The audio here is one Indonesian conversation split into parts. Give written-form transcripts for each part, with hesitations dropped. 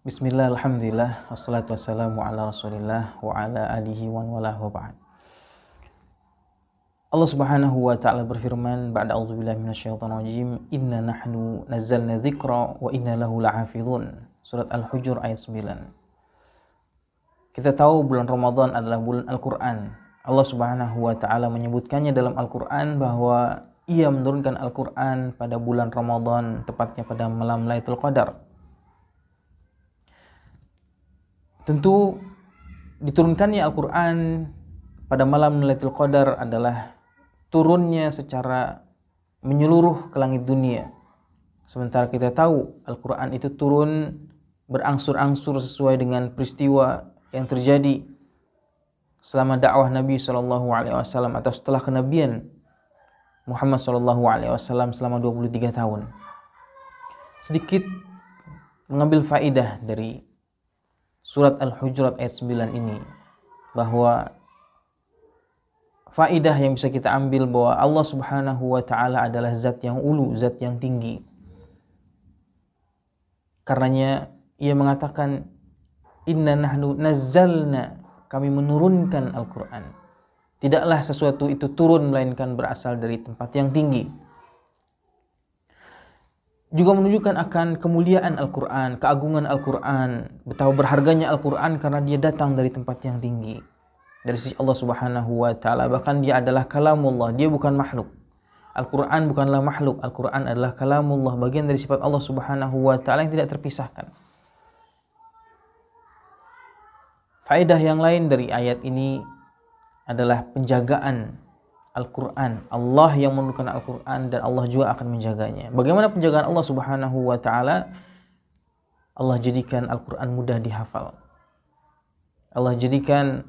Bismillah, alhamdulillah, wassalatu wassalamu ala rasulillah wa ala alihi wa walah wa ba'd. Allah subhanahu wa ta'ala berfirman, ba'da a'udzubillahi minasyaitonir rajim, inna nahnu nazzalna dzikra wa inna lahu la'afidhun. Surat Al-Hujur ayat 9. Kita tahu bulan Ramadan adalah bulan Al-Quran. Allah subhanahu wa ta'ala menyebutkannya dalam Al-Quran bahwa ia menurunkan Al-Quran pada bulan Ramadan, tepatnya pada malam Lailatul Qadar. Tentu diturunkannya Al-Quran pada malam Lailatul Qadar adalah turunnya secara menyeluruh ke langit dunia. Sementara kita tahu Al-Quran itu turun berangsur-angsur sesuai dengan peristiwa yang terjadi selama dakwah Nabi SAW atau setelah kenabian Muhammad SAW selama 23 tahun. Sedikit mengambil faidah dari Surat Al-Hujurat ayat 9 ini, bahwa faidah yang bisa kita ambil bahwa Allah subhanahu wa ta'ala adalah zat yang ulu, zat yang tinggi. Karenanya ia mengatakan, inna nahnu nazzalna, kami menurunkan Al-Quran. Tidaklah sesuatu itu turun melainkan berasal dari tempat yang tinggi. Juga menunjukkan akan kemuliaan Al-Quran, keagungan Al-Quran, betapa berharganya Al-Quran karena dia datang dari tempat yang tinggi, dari sisi Allah subhanahu wa ta'ala. Bahkan dia adalah kalamullah, dia bukan makhluk. Al-Quran bukanlah makhluk, Al-Quran adalah kalamullah, bagian dari sifat Allah subhanahu wa ta'ala yang tidak terpisahkan. Faedah yang lain dari ayat ini adalah penjagaan Al-Quran. Allah yang menurunkan Al-Quran dan Allah juga akan menjaganya. Bagaimana penjagaan Allah subhanahu wa ta'ala? Allah jadikan Al-Quran mudah dihafal. Allah jadikan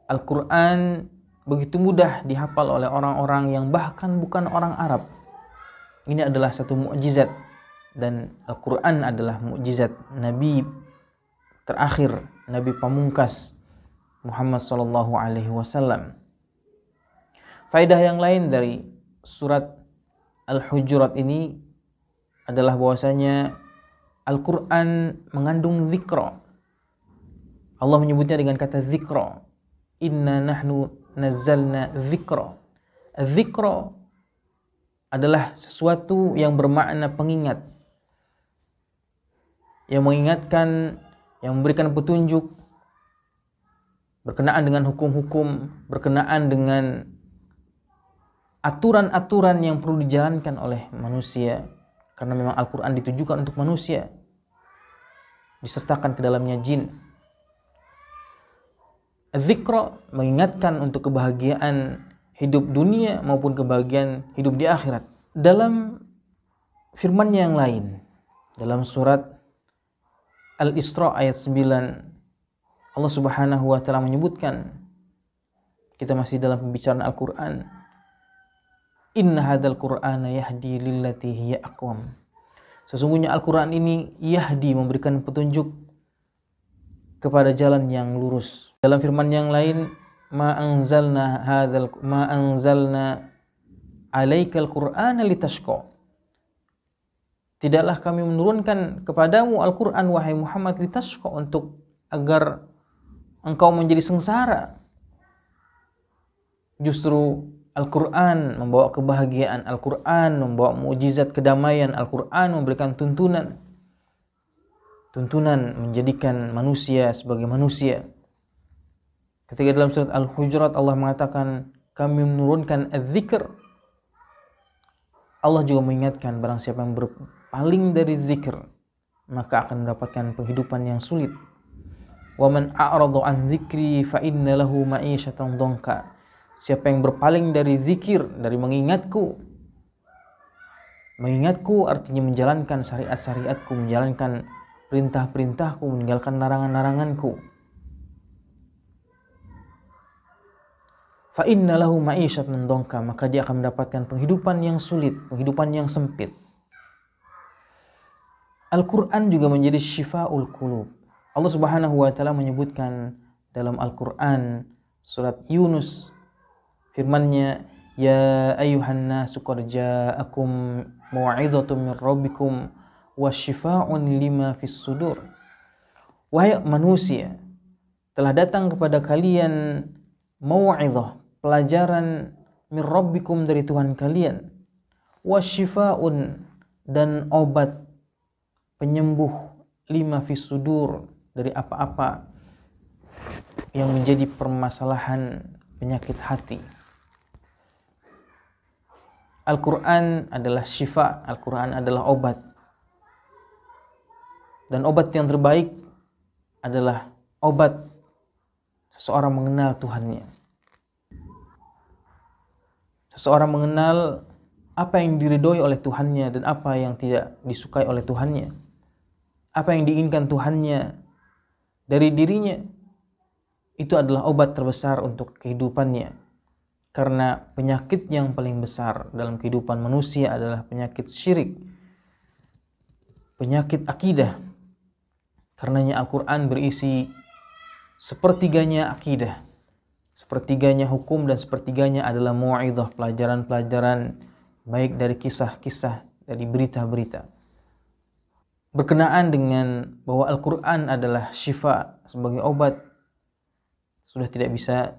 Al-Quran begitu mudah dihafal oleh orang-orang yang bahkan bukan orang Arab. Ini adalah satu mukjizat, dan Al-Quran adalah mukjizat Nabi terakhir, Nabi pamungkas Muhammad SAW. Faedah yang lain dari surat Al-Hujurat ini adalah bahwasanya Al-Quran mengandung zikra. Allah menyebutnya dengan kata zikra. Inna nahnu nazzalna zikra. Zikra adalah sesuatu yang bermakna pengingat, yang mengingatkan, yang memberikan petunjuk berkenaan dengan hukum-hukum, berkenaan dengan aturan-aturan yang perlu dijalankan oleh manusia, karena memang Al-Quran ditujukan untuk manusia, disertakan ke dalamnya jin. Dzikra mengingatkan untuk kebahagiaan hidup dunia maupun kebahagiaan hidup di akhirat. Dalam firman yang lain, dalam surat Al-Isra ayat 9, Allah subhanahu wa ta'ala menyebutkan, kita masih dalam pembicaraan Al-Quran, inna hadzal qur'ana yahdi lillati hiya aqwam. Sesungguhnya Al-Quran ini yahdi, memberikan petunjuk kepada jalan yang lurus. Dalam firman yang lain, ma anzalna alaikal qur'ana litashqa. Tidaklah kami menurunkan kepadamu Al-Quran wahai Muhammad litashqa, untuk agar engkau menjadi sengsara. Justru Al-Quran membawa kebahagiaan, Al-Quran membawa mukjizat kedamaian, Al-Quran memberikan tuntunan menjadikan manusia sebagai manusia. Ketika dalam surat Al-Hujurat Allah mengatakan kami menurunkan az-zikr, Allah juga mengingatkan barang siapa yang berpaling dari zikr maka akan mendapatkan penghidupan yang sulit. Wa man a'rada an dzikri fa inna lahu ma'isyatan dhanka. Siapa yang berpaling dari zikir, dari mengingatku. Mengingatku artinya menjalankan syariat-syariatku, menjalankan perintah-perintahku, meninggalkan larangan-laranganku. Fa inna lahu ma'isyatan dhanka, maka dia akan mendapatkan penghidupan yang sulit, penghidupan yang sempit. Al-Quran juga menjadi syifa'ul qulub. Allah subhanahu wa ta'ala menyebutkan dalam Al-Quran surat Yunus, firman-Nya, ya ayyuhan nasu qad ja'akum mau'izatun min rabbikum wasyifa'un lima fis sudur. wahai manusia, telah datang kepada kalian mau'izah, pelajaran min rabbikum, dari Tuhan kalian, wasyifaun, dan obat penyembuh, lima fis sudur, dari apa-apa yang menjadi permasalahan penyakit hati. Al-Quran adalah syifa, Al-Quran adalah obat. Dan obat yang terbaik adalah obat seseorang mengenal Tuhannya. Seseorang mengenal apa yang diridhoi oleh Tuhannya dan apa yang tidak disukai oleh Tuhannya. Apa yang diinginkan Tuhannya dari dirinya. Itu adalah obat terbesar untuk kehidupannya. Karena penyakit yang paling besar dalam kehidupan manusia adalah penyakit syirik, penyakit akidah. Karenanya Al-Quran berisi sepertiganya akidah, sepertiganya hukum, dan sepertiganya adalah mau'izah, pelajaran-pelajaran baik dari kisah-kisah, dari berita-berita. Berkenaan dengan bahwa Al-Quran adalah syifa, sebagai obat, sudah tidak bisa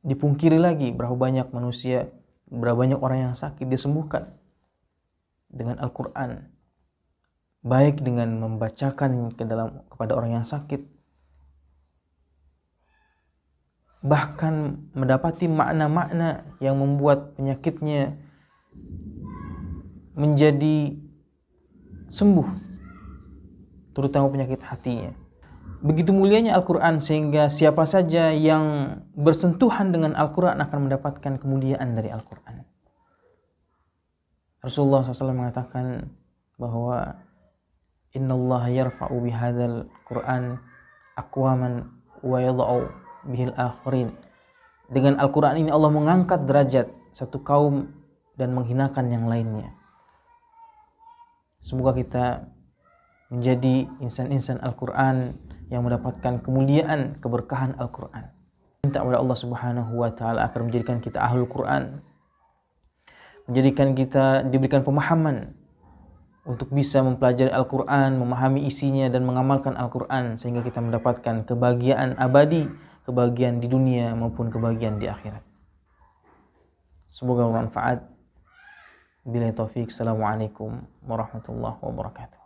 dipungkiri lagi berapa banyak manusia, berapa banyak orang yang sakit disembuhkan dengan Al-Quran, baik dengan membacakan kepada orang yang sakit, bahkan mendapati makna-makna yang membuat penyakitnya menjadi sembuh, terutama penyakit hatinya. Begitu mulianya Al-Quran sehingga siapa saja yang bersentuhan dengan Al-Quran akan mendapatkan kemuliaan dari Al-Quran. Rasulullah SAW mengatakan bahwa innallaha yarfa'u bihadzal Qur'an aqwaman wa yadha'u bihil akhirin. Dengan Al-Quran ini Allah mengangkat derajat satu kaum dan menghinakan yang lainnya. Semoga kita menjadi insan-insan Al-Quran yang mendapatkan kemuliaan, keberkahan Al-Quran. Minta kepada Allah Subhanahu wa Ta'ala agar menjadikan kita ahlul Quran, menjadikan kita diberikan pemahaman untuk bisa mempelajari Al-Quran, memahami isinya dan mengamalkan Al-Quran, sehingga kita mendapatkan kebahagiaan abadi, kebahagiaan di dunia maupun kebahagiaan di akhirat. Semoga bermanfaat. Billahi taufik. Assalamualaikum warahmatullahi wabarakatuh.